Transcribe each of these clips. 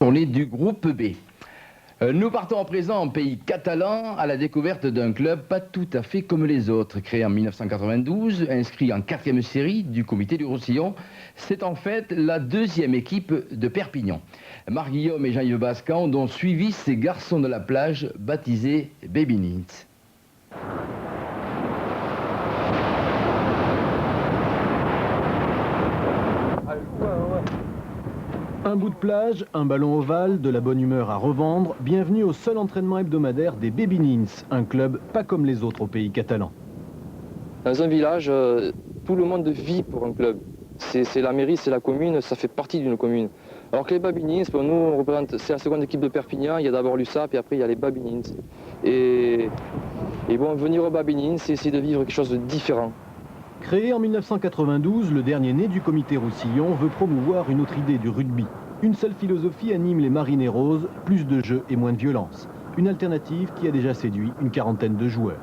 journée du groupe B. Nous partons à présent en pays catalan à la découverte d'un club pas tout à fait comme les autres. Créé en 1992, inscrit en 4e série du comité du Roussillon, c'est en fait la 2e équipe de Perpignan. Marc Guillaume et Jean-Yves Bascan ont suivi ces garçons de la plage baptisés Baby Nins. Un bout de plage, un ballon ovale, de la bonne humeur à revendre. Bienvenue au seul entraînement hebdomadaire des Baby Nins, un club pas comme les autres au pays catalan. Dans un village, tout le monde vit pour un club. C'est la mairie, c'est la commune, ça fait partie d'une commune. Alors que les Baby Nins, pour nous, on représente, c'est la seconde équipe de Perpignan, il y a d'abord l'USAP et après il y a les Baby Nins. Et bon, venir aux Baby Nins, c'est essayer de vivre quelque chose de différent. Créé en 1992, le dernier né du comité Roussillon veut promouvoir une autre idée du rugby. Une seule philosophie anime les Marineiros, plus de jeu et moins de violence. Une alternative qui a déjà séduit une quarantaine de joueurs.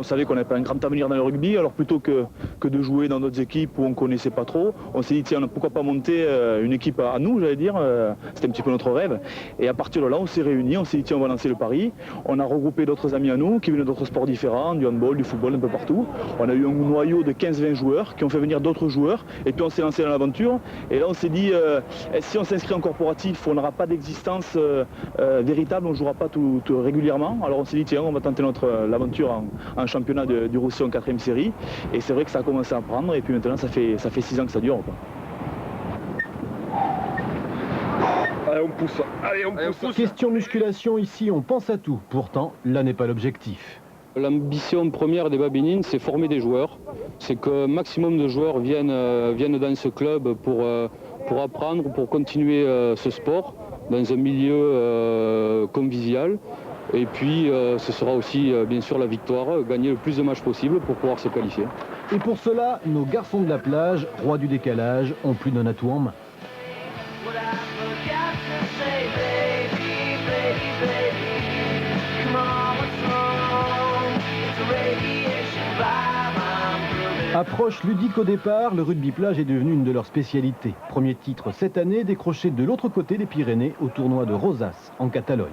On savait qu'on n'avait pas un grand avenir dans le rugby, alors plutôt que de jouer dans d'autres équipes où on ne connaissait pas trop, on s'est dit tiens, pourquoi pas monter une équipe à nous, j'allais dire, c'était un petit peu notre rêve. Et à partir de là, on s'est réunis, on s'est dit tiens, on va lancer le pari. On a regroupé d'autres amis à nous qui venaient d'autres sports différents, du handball, du football, un peu partout. On a eu un noyau de 15-20 joueurs qui ont fait venir d'autres joueurs, et puis on s'est lancé dans l'aventure. Et là, on s'est dit, si on s'inscrit en corporatif, on n'aura pas d'existence véritable, on ne jouera pas tout régulièrement. Alors on s'est dit tiens, on va tenter l'aventure en championnat du Roussillon 4e série, et c'est vrai que ça a commencé à prendre, et puis maintenant ça fait 6 ans que ça dure, quoi. Allez, on pousse. Allez, on pousse. Question musculation ici, on pense à tout. Pourtant, là n'est pas l'objectif. L'ambition première des Baby Nins, c'est former des joueurs. C'est qu'un maximum de joueurs viennent dans ce club pour apprendre, pour continuer ce sport dans un milieu convivial. Et puis ce sera aussi bien sûr la victoire, gagner le plus de matchs possible pour pouvoir se qualifier. Et pour cela, nos garçons de la plage, rois du décalage, ont plus d'un atout en main. Approche ludique au départ, le rugby plage est devenu une de leurs spécialités. Premier titre cette année, décroché de l'autre côté des Pyrénées au tournoi de Rosas, en Catalogne.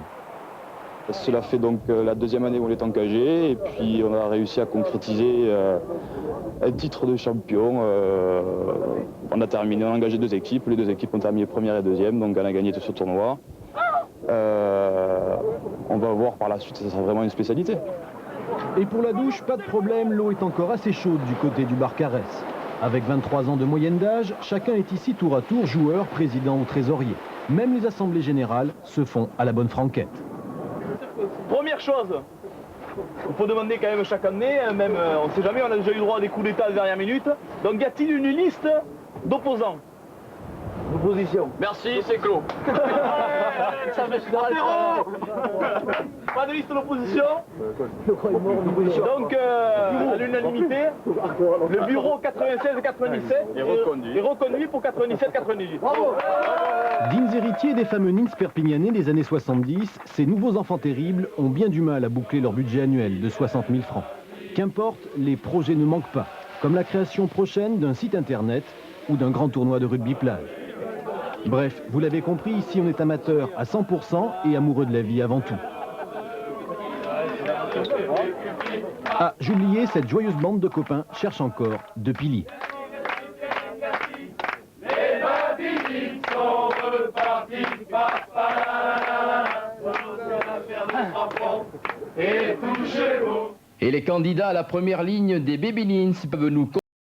Cela fait donc la 2e année où on est engagé, et puis on a réussi à concrétiser un titre de champion. On a terminé, on a engagé 2 équipes, les 2 équipes ont terminé 1re et 2e, donc on a gagné ce tournoi. On va voir par la suite, ça sera vraiment une spécialité. Et pour la douche, pas de problème, l'eau est encore assez chaude du côté du Barcarès. Avec 23 ans de moyenne d'âge, chacun est ici tour à tour joueur, président ou trésorier. Même les assemblées générales se font à la bonne franquette. Première chose, il faut demander quand même chaque année, même on ne sait jamais, on a déjà eu le droit à des coups d'état de dernière minute. Donc y a-t-il une liste d'opposants? D'opposition. Merci, c'est clos. Pas de liste d'opposition. Donc à l'unanimité, le bureau 96-97 est reconduit pour 97-98. Bravo. Dignes héritiers des fameux Nins perpignanais des années 70, ces nouveaux enfants terribles ont bien du mal à boucler leur budget annuel de 60 000 francs. Qu'importe, les projets ne manquent pas, comme la création prochaine d'un site internet ou d'un grand tournoi de rugby plage. Bref, vous l'avez compris, ici on est amateur à 100% et amoureux de la vie avant tout. Ah, j'oubliais, cette joyeuse bande de copains cherche encore deux piliers. Et les candidats à la première ligne des Baby Nins peuvent nous